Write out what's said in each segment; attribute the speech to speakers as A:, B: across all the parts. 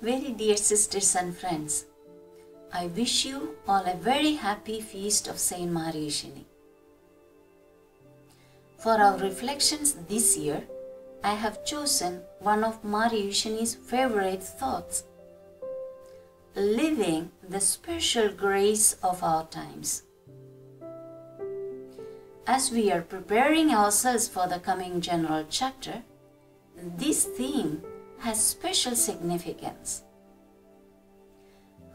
A: Very dear sisters and friends, I wish you all a very happy feast of Saint Mary Eugenie. For our reflections this year, I have chosen one of Mary Eugenie's favorite thoughts: living the special grace of our times. As we are preparing ourselves for the coming general chapter, this theme has special significance.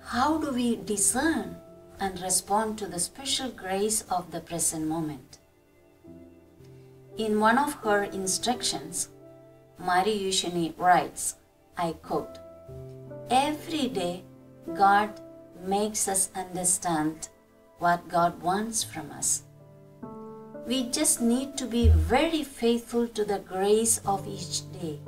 A: How do we discern and respond to the special grace of the present moment? In one of her instructions, Mary Eugenie writes, I quote, "Every day God makes us understand what God wants from us. We just need to be very faithful to the grace of each day.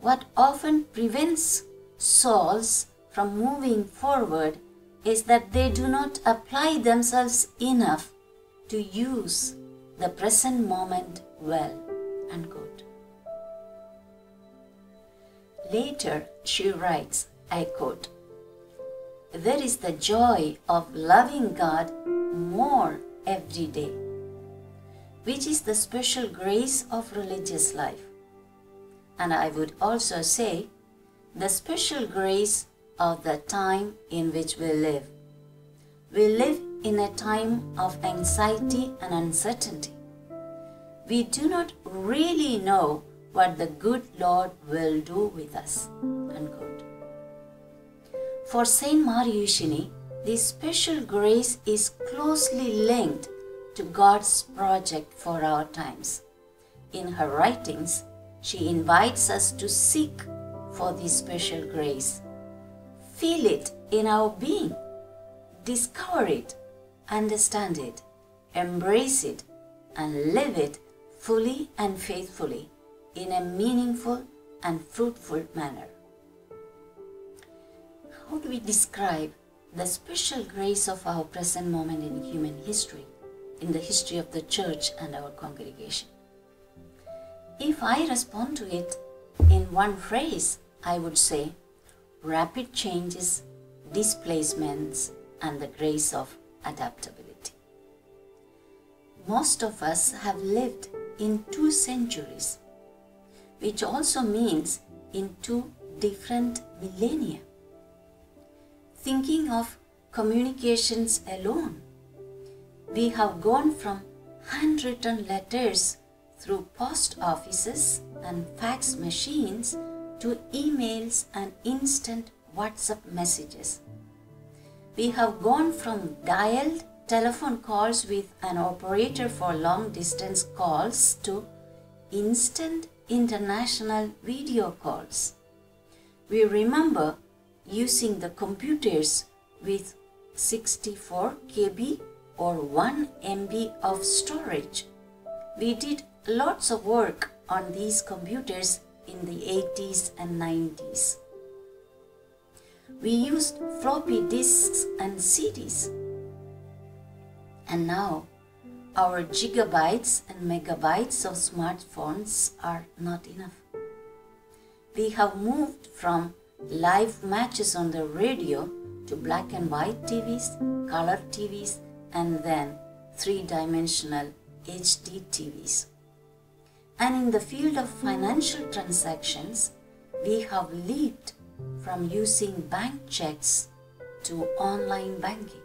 A: What often prevents souls from moving forward is that they do not apply themselves enough to use the present moment well." Unquote. Later, she writes, I quote, "There is the joy of loving God more every day, which is the special grace of religious life. And I would also say, the special grace of the time in which we live. We live in a time of anxiety and uncertainty. We do not really know what the good Lord will do with us." Unquote. For Saint Mary Eugenie, this special grace is closely linked to God's project for our times. In her writings, she invites us to seek for this special grace, feel it in our being, discover it, understand it, embrace it, and live it fully and faithfully in a meaningful and fruitful manner. How do we describe the special grace of our present moment in human history, in the history of the Church and our congregation? If I respond to it in one phrase, I would say rapid changes, displacements, and the grace of adaptability. Most of us have lived in 2 centuries, which also means in 2 different millennia. Thinking of communications alone, we have gone from handwritten letters through post offices and fax machines to emails and instant WhatsApp messages. We have gone from dialed telephone calls with an operator for long distance calls to instant international video calls. We remember using the computers with 64 KB or 1 MB of storage. We did lots of work on these computers in the 80s and 90s. We used floppy disks and CDs. And now, our gigabytes and megabytes of smartphones are not enough. We have moved from live matches on the radio to black and white TVs, color TVs, and then 3-dimensional HD TVs. And in the field of financial transactions, we have leaped from using bank checks to online banking.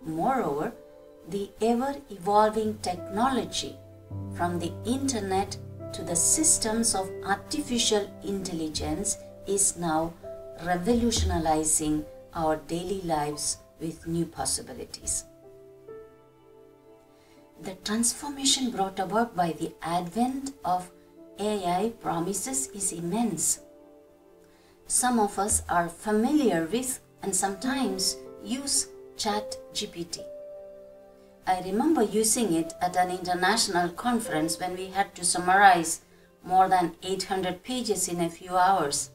A: Moreover, the ever-evolving technology from the internet to the systems of artificial intelligence is now revolutionizing our daily lives with new possibilities. The transformation brought about by the advent of AI promises is immense. Some of us are familiar with and sometimes use ChatGPT. I remember using it at an international conference when we had to summarize more than 800 pages in a few hours.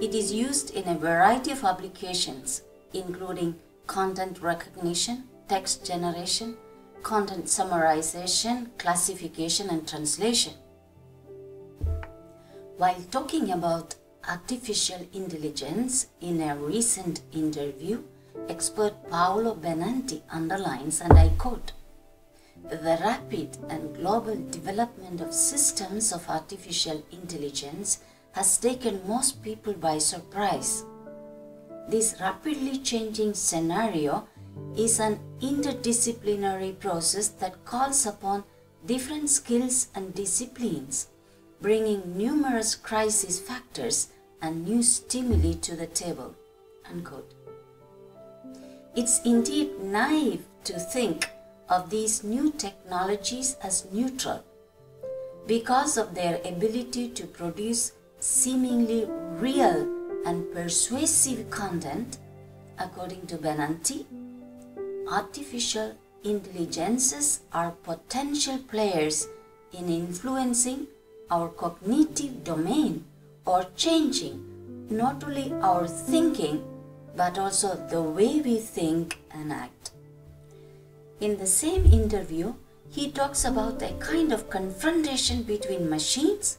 A: It is used in a variety of applications, including content recognition, text generation, content summarization, classification, and translation. While talking about artificial intelligence in a recent interview, expert Paolo Benanti underlines, and I quote, "The rapid and global development of systems of artificial intelligence has taken most people by surprise. This rapidly changing scenario is an interdisciplinary process that calls upon different skills and disciplines, bringing numerous crisis factors and new stimuli to the table." Unquote. It's indeed naive to think of these new technologies as neutral because of their ability to produce seemingly real and persuasive content. According to Benanti, artificial intelligences are potential players in influencing our cognitive domain or changing not only our thinking but also the way we think and act. In the same interview, he talks about a kind of confrontation between machines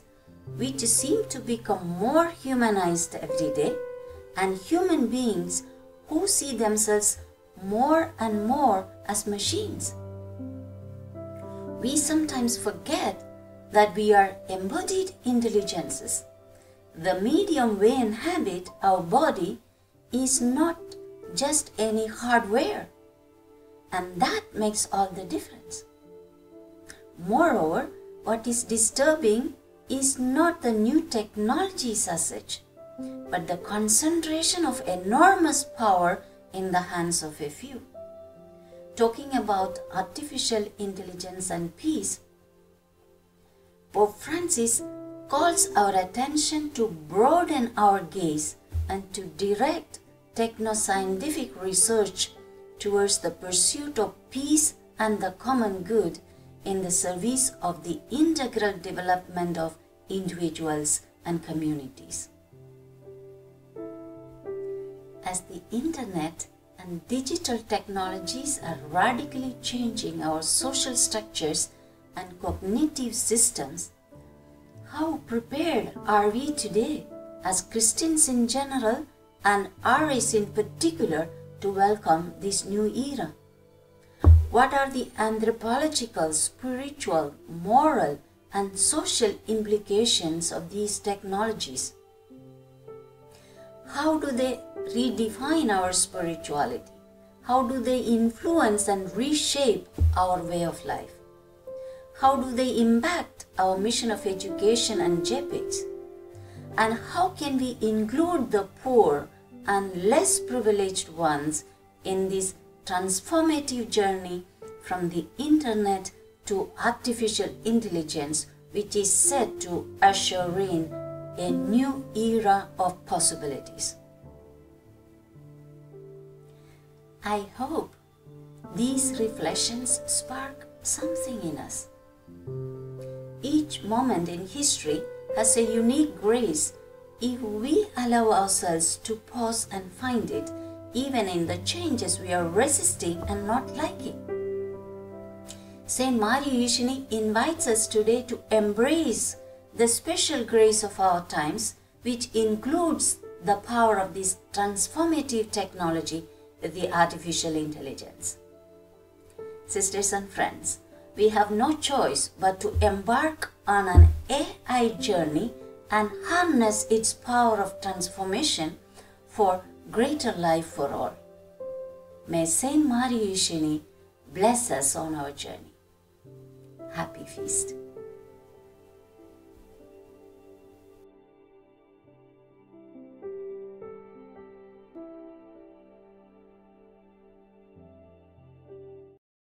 A: which seem to become more humanized every day and human beings who see themselves more and more as machines. We sometimes forget that we are embodied intelligences. The medium we inhabit, our body, is not just any hardware, and that makes all the difference. Moreover, what is disturbing is not the new technologies as such, but the concentration of enormous power in the hands of a few. Talking about artificial intelligence and peace, Pope Francis calls our attention to broaden our gaze and to direct technoscientific research towards the pursuit of peace and the common good in the service of the integral development of individuals and communities. As the internet and digital technologies are radically changing our social structures and cognitive systems, how prepared are we today as Christians in general and RIs in particular to welcome this new era? What are the anthropological, spiritual, moral, and social implications of these technologies? How do they redefine our spirituality? How do they influence and reshape our way of life? How do they impact our mission of education and JPEGs? And how can we include the poor and less privileged ones in this transformative journey from the internet to artificial intelligence, which is set to usher in a new era of possibilities? I hope these reflections spark something in us. Each moment in history has a unique grace if we allow ourselves to pause and find it, even in the changes we are resisting and not liking. Saint Mary Eugenie invites us today to embrace the special grace of our times, which includes the power of this transformative technology, the artificial intelligence. Sisters and friends, we have no choice but to embark on an AI journey and harness its power of transformation for greater life for all. May Saint Mary Eugenie bless us on our journey. Happy feast.